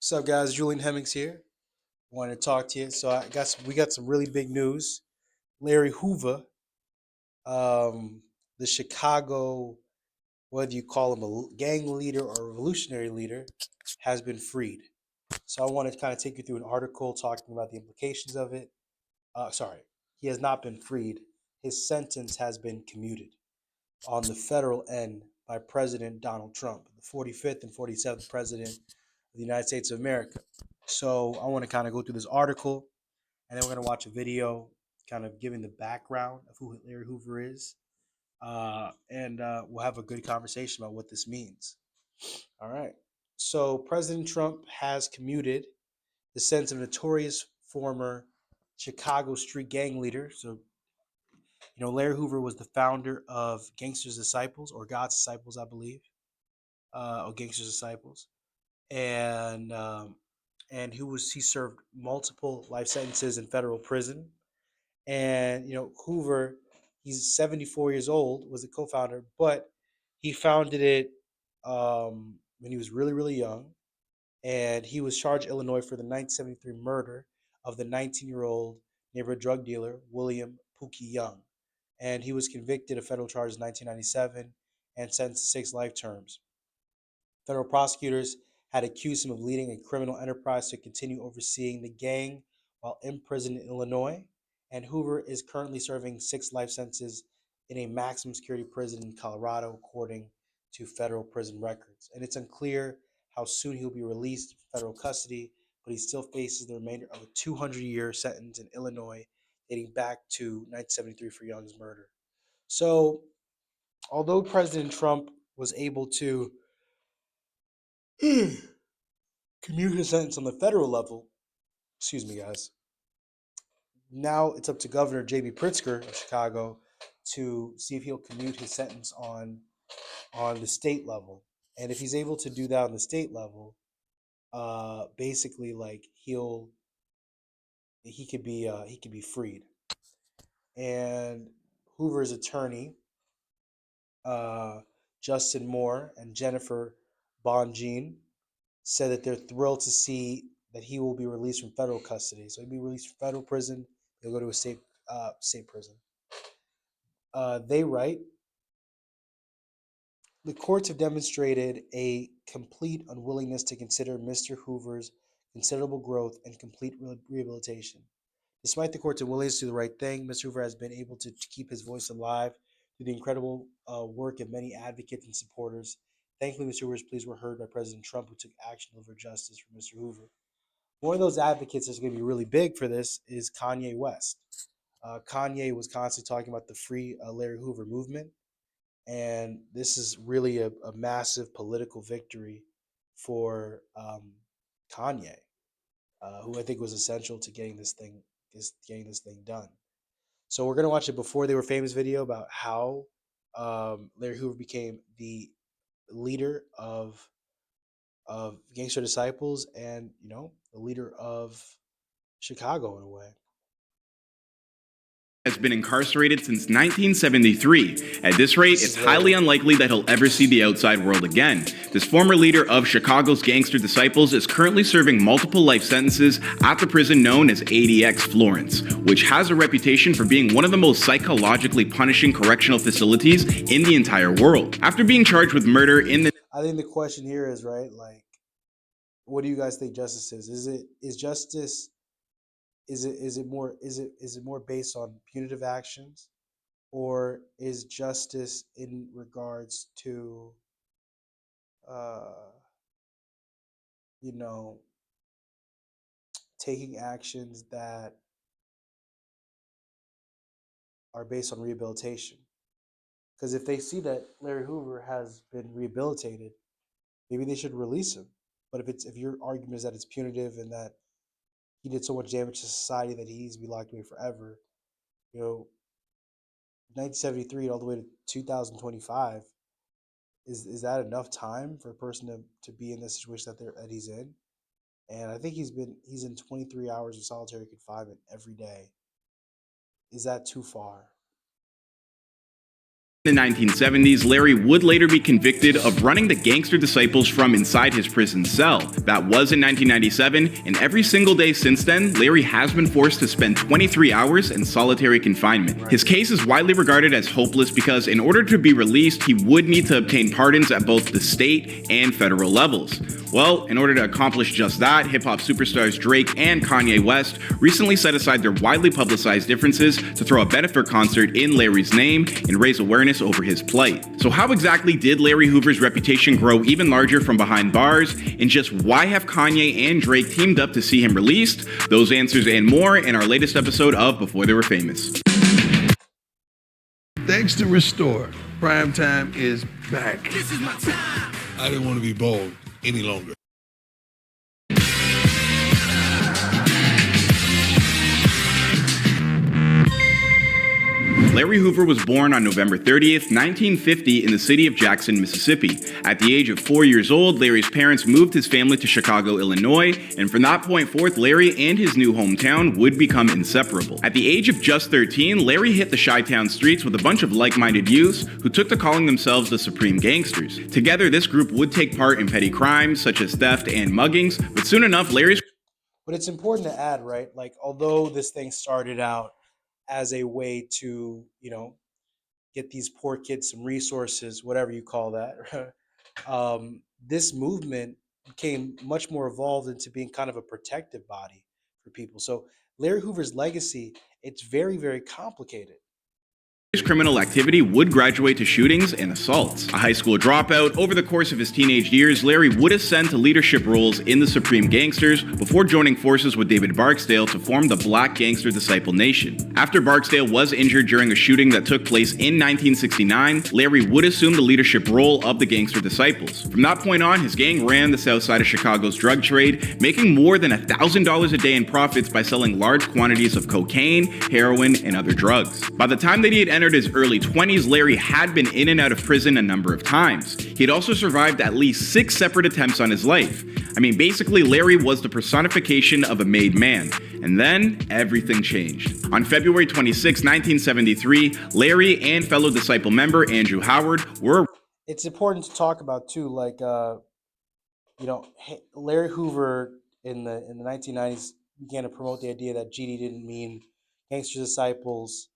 What's up, guys? Julian Hemmings here. Wanted to talk to you. So we got some really big news. Larry Hoover, um, the Chicago, whether you call him a gang leader or a revolutionary leader, has been freed. So I want to kind of take you through an article talking about the implications of it. Sorry, he has not been freed. His sentence has been commuted on the federal end by President Donald Trump, the 45th and 47th president of the United States of America. So I want to kind of go through this article, and then we're going to watch a video kind of giving the background of who Larry Hoover is. And we'll have a good conversation about what this means. All right. So President Trump has commuted the sentence of notorious former Chicago street gang leader. So, Larry Hoover was the founder of Gangster Disciples or God's Disciples, I believe, or Gangster Disciples. And he served multiple life sentences in federal prison. And Hoover, he's 74 years old, was a co-founder, but he founded it when he was really really young, and he was charged in Illinois for the 1973 murder of the 19-year-old neighborhood drug dealer William Pookie Young, and he was convicted of federal charges in 1997 and sentenced to 6 life terms. Federal prosecutors had accused him of leading a criminal enterprise to continue overseeing the gang while imprisoned in Illinois, and Hoover is currently serving 6 life sentences in a maximum security prison in Colorado, according to federal prison records. And it's unclear how soon he'll be released from federal custody, but he still faces the remainder of a 200-year sentence in Illinois dating back to 1973 for Young's murder. So, although President Trump was able to commute his sentence on the federal level, excuse me, guys, now it's up to Governor J.B. Pritzker of Chicago to see if he'll commute his sentence on the state level. And if he's able to do that on the state level, basically, like he could be freed. And Hoover's attorney, uh, Justin Moore and Jennifer Bonjean, said that they're thrilled to see that he will be released from federal custody. So he'll be released from federal prison. He'll go to a state prison. They write, the courts have demonstrated a complete unwillingness to consider Mr. Hoover's considerable growth and complete rehabilitation. Despite the court's unwillingness to do the right thing, Mr. Hoover has been able to keep his voice alive through the incredible work of many advocates and supporters. Thankfully, Mr. Hoover's pleas were heard by President Trump, who took action to deliver justice for Mr. Hoover. One of those advocates that's going to be really big for this is Kanye West. Kanye was constantly talking about the Free Larry Hoover movement, and this is really a massive political victory for Kanye, who I think was essential to getting this thing done. So we're gonna watch a before they were famous video about how Larry Hoover became the leader of Gangster Disciples, and the leader of Chicago in a way. Has been incarcerated since 1973. At this rate, it's highly unlikely that he'll ever see the outside world again. This former leader of Chicago's Gangster Disciples is currently serving multiple life sentences at the prison known as ADX Florence, which has a reputation for being one of the most psychologically punishing correctional facilities in the entire world. After being charged with murder in the... I think the question here is, right, like, what do you guys think justice is? Is justice is it more based on punitive actions, or is justice in regards to uh you know taking actions that are based on rehabilitation? Because if they see that Larry Hoover has been rehabilitated, maybe they should release him. But if your argument is that it's punitive and that he did so much damage to society that he needs to be locked away forever, you know, 1973 all the way to 2025, is that enough time for a person to be in the situation that he's in? And I think he's in 23 hours of solitary confinement every day. Is that too far? In the 1970s, Larry would later be convicted of running the Gangster Disciples from inside his prison cell. That was in 1997, and every single day since then, Larry has been forced to spend 23 hours in solitary confinement. His case is widely regarded as hopeless because in order to be released, he would need to obtain pardons at both the state and federal levels. Well, in order to accomplish just that, hip-hop superstars Drake and Kanye West recently set aside their widely publicized differences to throw a benefit concert in Larry's name and raise awareness over his plight. So how exactly did Larry Hoover's reputation grow even larger from behind bars? And just why have Kanye and Drake teamed up to see him released? Those answers and more in our latest episode of Before They Were Famous. Thanks to Restore, Prime Time is back. This is my time. I didn't want to be bald any longer. Larry Hoover was born on November 30th, 1950 in the city of Jackson, Mississippi. At the age of 4 years old, Larry's parents moved his family to Chicago, Illinois, and from that point forth, Larry and his new hometown would become inseparable. At the age of just 13, Larry hit the Chi-Town streets with a bunch of like-minded youths who took to calling themselves the Supreme Gangsters. Together, this group would take part in petty crimes such as theft and muggings, but soon enough, Larry's... But it's important to add, right? Like, although this thing started out as a way to, get these poor kids some resources, whatever you call that, this movement became much more evolved into being kind of a protective body for people. So Larry Hoover's legacy, it's very, very complicated. criminal activity would graduate to shootings and assaults. A high school dropout, over the course of his teenage years, Larry would ascend to leadership roles in the Supreme Gangsters before joining forces with David Barksdale to form the Black Gangster Disciple Nation. After Barksdale was injured during a shooting that took place in 1969, Larry would assume the leadership role of the Gangster Disciples. From that point on, his gang ran the south side of Chicago's drug trade, making more than $1,000 a day in profits by selling large quantities of cocaine, heroin, and other drugs. By the time that he had entered his early 20s, Larry had been in and out of prison a number of times. He had also survived at least 6 separate attempts on his life. I mean, basically, Larry was the personification of a made man. And then, everything changed. On February 26, 1973, Larry and fellow Disciple member Andrew Howard were... It's important to talk about, too, like, Larry Hoover in the 1990s began to promote the idea that GD didn't mean Gangster Disciples,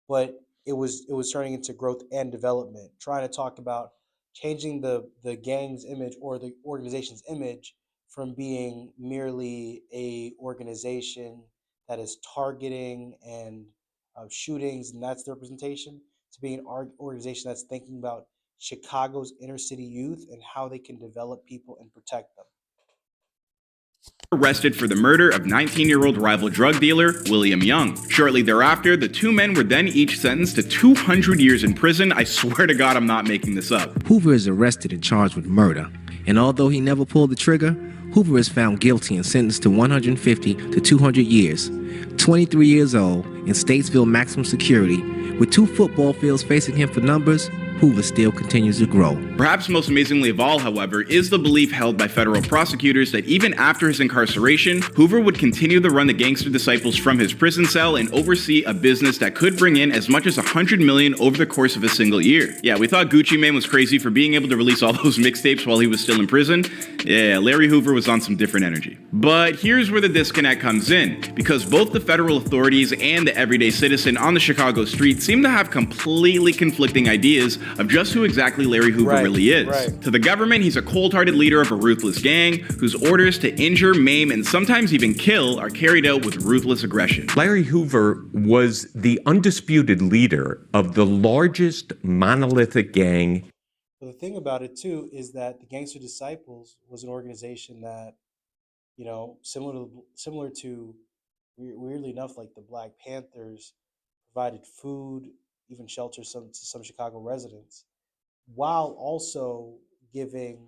but it was turning into growth and development, trying to talk about changing the gang's image or the organization's image from being merely a organization that is targeting and shootings, and that's the representation, to being an organization that's thinking about Chicago's inner city youth and how they can develop people and protect them. Arrested for the murder of 19-year-old rival drug dealer William Young. Shortly thereafter, the two men were then each sentenced to 200 years in prison. I swear to God, I'm not making this up. Hoover is arrested and charged with murder, and although he never pulled the trigger, Hoover is found guilty and sentenced to 150 to 200 years. 23 years old, in Statesville maximum security, with 2 football fields facing him for numbers, Hoover still continues to grow. Perhaps most amazingly of all, however, is the belief held by federal prosecutors that even after his incarceration, Hoover would continue to run the Gangster Disciples from his prison cell and oversee a business that could bring in as much as $100 million over the course of a single year. Yeah, we thought Gucci Mane was crazy for being able to release all those mixtapes while he was still in prison. Yeah, Larry Hoover was on some different energy. But here's where the disconnect comes in, because both the federal authorities and the everyday citizen on the Chicago street seem to have completely conflicting ideas of just who exactly Larry Hoover really is. Right. To the government, he's a cold-hearted leader of a ruthless gang whose orders to injure, maim, and sometimes even kill are carried out with ruthless aggression. Larry Hoover was the undisputed leader of the largest monolithic gang. But the thing about it too is that the Gangster Disciples was an organization that, similar to weirdly enough, like the Black Panthers, provided food, even shelter to some Chicago residents, while also giving,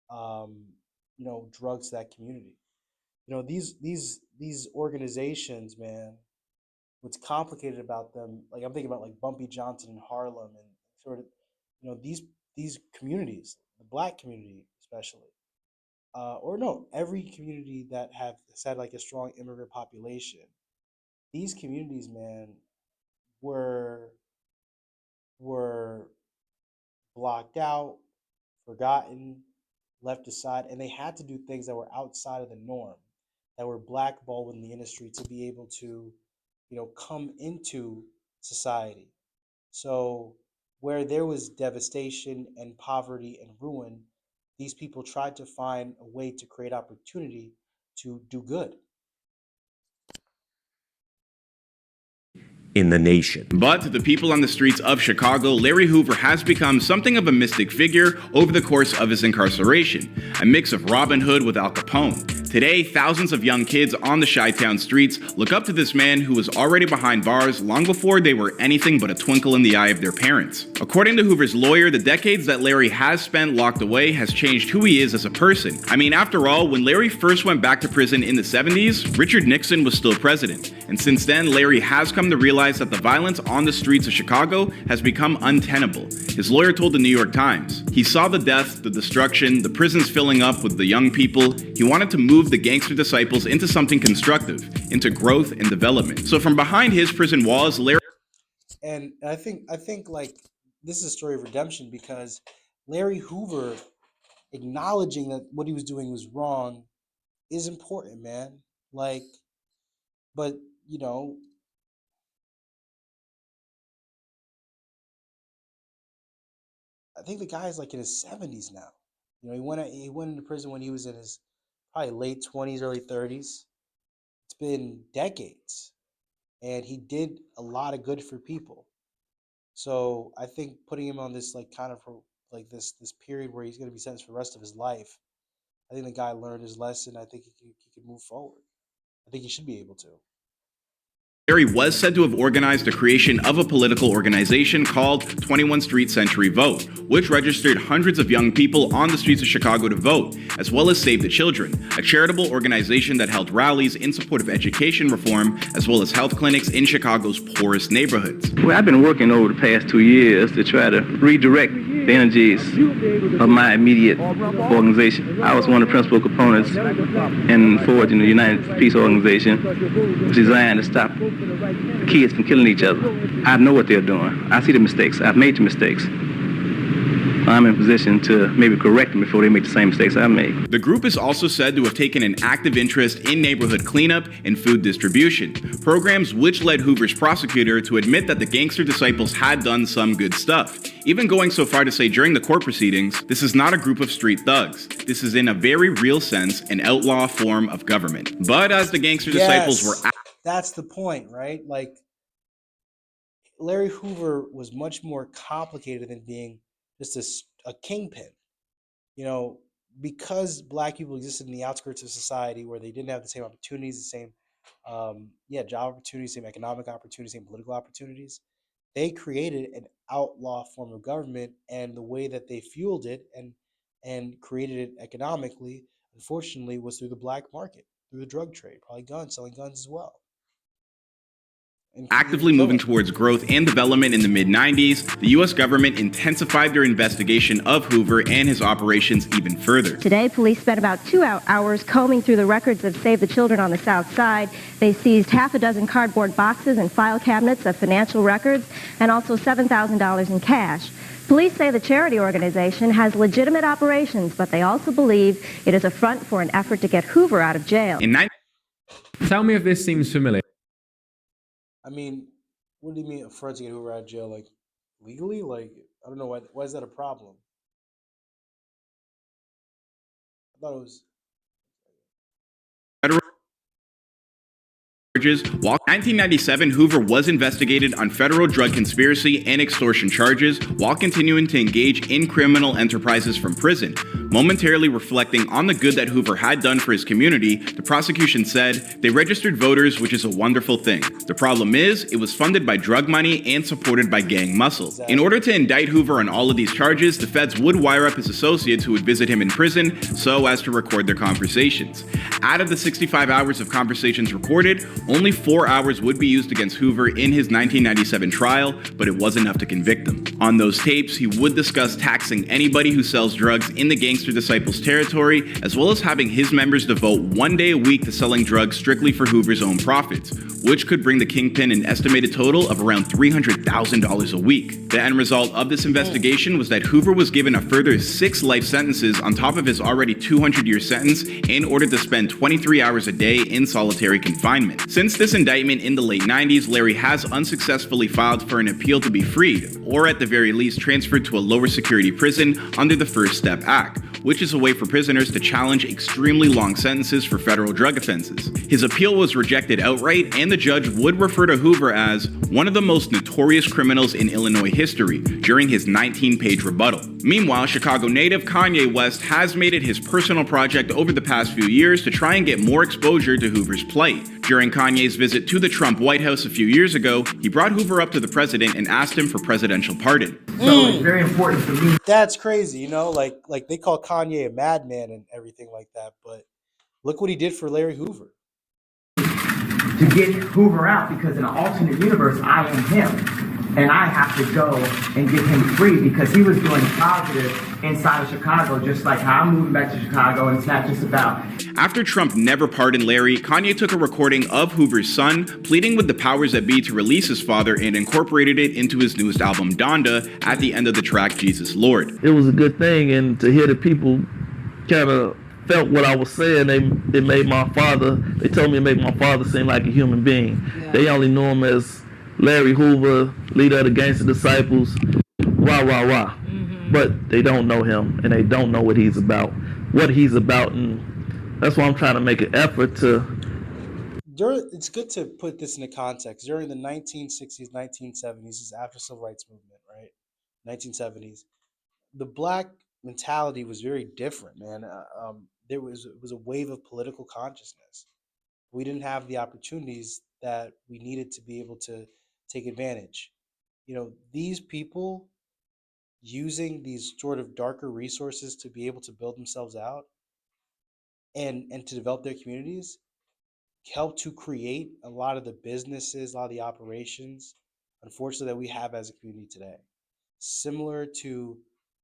drugs to that community. These organizations, man. What's complicated about them, like I'm thinking about like Bumpy Johnson in Harlem, and sort of, these communities, the Black community especially, or no, every community that has had like a strong immigrant population. These communities, man, were blocked out, forgotten, left aside, and they had to do things that were outside of the norm, that were blackballed in the industry to be able to, come into society. So where there was devastation and poverty and ruin, these people tried to find a way to create opportunity to do good. in the nation. But to the people on the streets of Chicago, Larry Hoover has become something of a mystic figure over the course of his incarceration, a mix of Robin Hood with Al Capone. Today, thousands of young kids on the Chi-Town streets look up to this man who was already behind bars long before they were anything but a twinkle in the eye of their parents. According to Hoover's lawyer, the decades that Larry has spent locked away has changed who he is as a person. I mean, after all, when Larry first went back to prison in the 70s, Richard Nixon was still president. And since then, Larry has come to realize that the violence on the streets of Chicago has become untenable. His lawyer told the New York Times, he saw the death, the destruction, the prisons filling up with the young people. He wanted to move the Gangster Disciples into something constructive, into growth and development. So from behind his prison walls, Larry... And I think like this is a story of redemption, because Larry Hoover acknowledging that what he was doing was wrong is important, man. Like, but I think the guy's like in his 70s now. He went into prison when he was in his probably late 20s, early 30s. It's been decades, and he did a lot of good for people. So I think putting him on this like kind of like this period where he's going to be sentenced for the rest of his life, I think the guy learned his lesson. I think he can move forward. I think he should be able to. Larry was said to have organized the creation of a political organization called 21 Street Century Vote, which registered hundreds of young people on the streets of Chicago to vote, as well as Save the Children, a charitable organization that held rallies in support of education reform, as well as health clinics in Chicago's poorest neighborhoods. Well, I've been working over the past 2 years to try to redirect the energies of my immediate organization. I was one of the principal components in forging the United Peace Organization, which is designed to stop kids from killing each other. I know what they're doing. I see the mistakes. I've made the mistakes. I'm in position to maybe correct them before they make the same mistakes I made. The group is also said to have taken an active interest in neighborhood cleanup and food distribution, programs which led Hoover's prosecutor to admit that the Gangster Disciples had done some good stuff, even going so far to say during the court proceedings, this is not a group of street thugs. This is in a very real sense an outlaw form of government. But as the Gangster Disciples were... That's the point, right? Like, Larry Hoover was much more complicated than being just a kingpin. Because black people existed in the outskirts of society where they didn't have the same opportunities, the same job opportunities, same economic opportunities, same political opportunities, they created an outlaw form of government, and the way that they fueled it and created it economically, unfortunately, was through the black market, through the drug trade, probably selling guns as well. Actively moving towards growth and development in the mid-90s, the U.S. government intensified their investigation of Hoover and his operations even further. Today, police spent about 2 hours combing through the records of Save the Children on the South Side. They seized half a dozen cardboard boxes and file cabinets of financial records, and also $7,000 in cash. Police say the charity organization has legitimate operations, but they also believe it is a front for an effort to get Hoover out of jail. Tell me if this seems familiar. I mean, what do you mean a front to get Hoover out of jail? Like, legally? Like, I don't know. Why is that a problem? I thought it was... While in 1997, Hoover was investigated on federal drug conspiracy and extortion charges while continuing to engage in criminal enterprises from prison. Momentarily reflecting on the good that Hoover had done for his community, the prosecution said, they registered voters, which is a wonderful thing. The problem is, it was funded by drug money and supported by gang muscle. In order to indict Hoover on all of these charges, the feds would wire up his associates who would visit him in prison so as to record their conversations. Out of the 65 hours of conversations recorded, only 4 hours would be used against Hoover in his 1997 trial, but it was enough to convict him. On those tapes, he would discuss taxing anybody who sells drugs in the Gangster Disciples territory, as well as having his members devote 1 day a week to selling drugs strictly for Hoover's own profits, which could bring the kingpin an estimated total of around $300,000 a week. The end result of this investigation was that Hoover was given a further 6 life sentences on top of his already 200-year sentence in order to spend 23 hours a day in solitary confinement. Since this indictment in the late 90s, Larry has unsuccessfully filed for an appeal to be freed, or at the very least transferred to a lower security prison under the First Step Act, which is a way for prisoners to challenge extremely long sentences for federal drug offenses. His appeal was rejected outright, and the judge would refer to Hoover as one of the most notorious criminals in Illinois history during his 19-page rebuttal. Meanwhile, Chicago native Kanye West has made it his personal project over the past few years to try and get more exposure to Hoover's plight. During Kanye's visit to the Trump White House a few years ago, he brought Hoover up to the president and asked him for presidential pardon. So it's very important for me. That's crazy, you know, like they call Kanye a madman and everything like that, but look what he did for Larry Hoover. To get Hoover out, because in an alternate universe, I am him. And I have to go and get him free because he was doing positive inside of Chicago, just like how I'm moving back to Chicago, and it's not just about. After Trump never pardoned Larry, Kanye took a recording of Hoover's son, pleading with the powers that be to release his father, and incorporated it into his newest album, Donda, at the end of the track, Jesus Lord. It was a good thing, and to hear the people kind of felt what I was saying, they made my father, they told me it made my father seem like a human being. Yeah. They only knew him as Larry Hoover, leader of the Gangster Disciples, rah, rah, rah. Mm-hmm. But they don't know him, and they don't know what he's about. And that's why I'm trying to make an effort to. It's good to put this into context. During the 1960s, 1970s, this is after civil rights movement, right? 1970s. The black mentality was very different, man. It was a wave of political consciousness. We didn't have the opportunities that we needed to be able to take advantage. You know, these people using these sort of darker resources to be able to build themselves out and to develop their communities help to create a lot of the businesses, a lot of the operations, unfortunately, that we have as a community today, similar to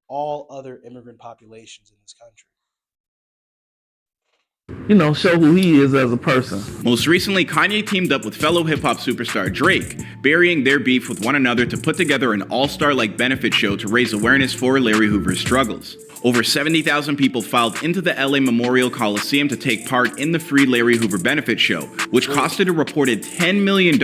all other immigrant populations in this country. You know, show who he is as a person. Most recently, Kanye teamed up with fellow hip-hop superstar Drake, burying their beef with one another to put together an all-star-like benefit show to raise awareness for Larry Hoover's struggles. Over 70,000 people filed into the LA Memorial Coliseum to take part in the free Larry Hoover benefit show, which costed a reported $10 million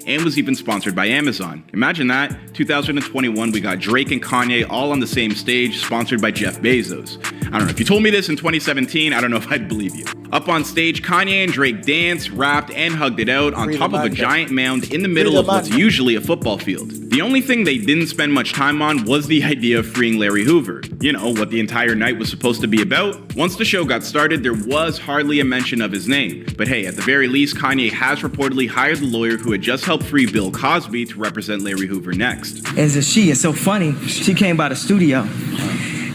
and was even sponsored by Amazon. Imagine that, 2021, we got Drake and Kanye all on the same stage, sponsored by Jeff Bezos. I don't know, if you told me this in 2017, I don't know if I'd believe you. Up on stage, Kanye and Drake danced, rapped, and hugged it out on top of a giant mound in the middle of what's usually a football field. The only thing they didn't spend much time on was the idea of freeing Larry Hoover. You know, what the entire night was supposed to be about. Once the show got started, there was hardly a mention of his name. But hey, at the very least, Kanye has reportedly hired the lawyer who had just helped free Bill Cosby to represent Larry Hoover next. As a she, it's so funny, she came by the studio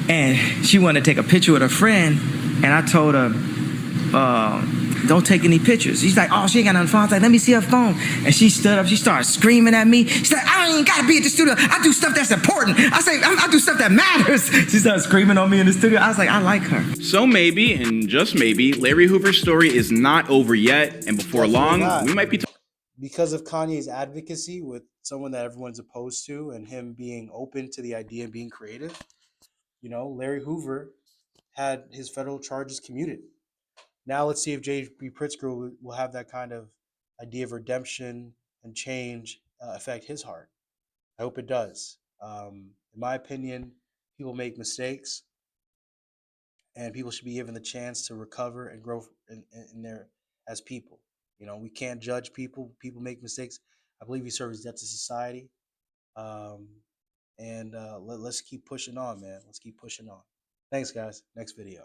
and she wanted to take a picture with her friend, and I told her, don't take any pictures. She's like, oh, she ain't got nothing phone. I was like, let me see her phone. And she stood up, she started screaming at me. She's like, I don't even gotta be at the studio. I do stuff that's important. I say, I do stuff that matters. She started screaming on me in the studio. I was like, I like her. So maybe, and just maybe, Larry Hoover's story is not over yet, and before long, we might be because of Kanye's advocacy with someone that everyone's opposed to and him being open to the idea of being creative. You know, Larry Hoover had his federal charges commuted. Now let's see if J.B. Pritzker will have that kind of idea of redemption and change affect his heart. I hope it does. In my opinion, people make mistakes, and people should be given the chance to recover and grow in their as people. You know, we can't judge people. People make mistakes. I believe he serves debt to society. Let's keep pushing on, man. Let's keep pushing on. Thanks, guys. Next video.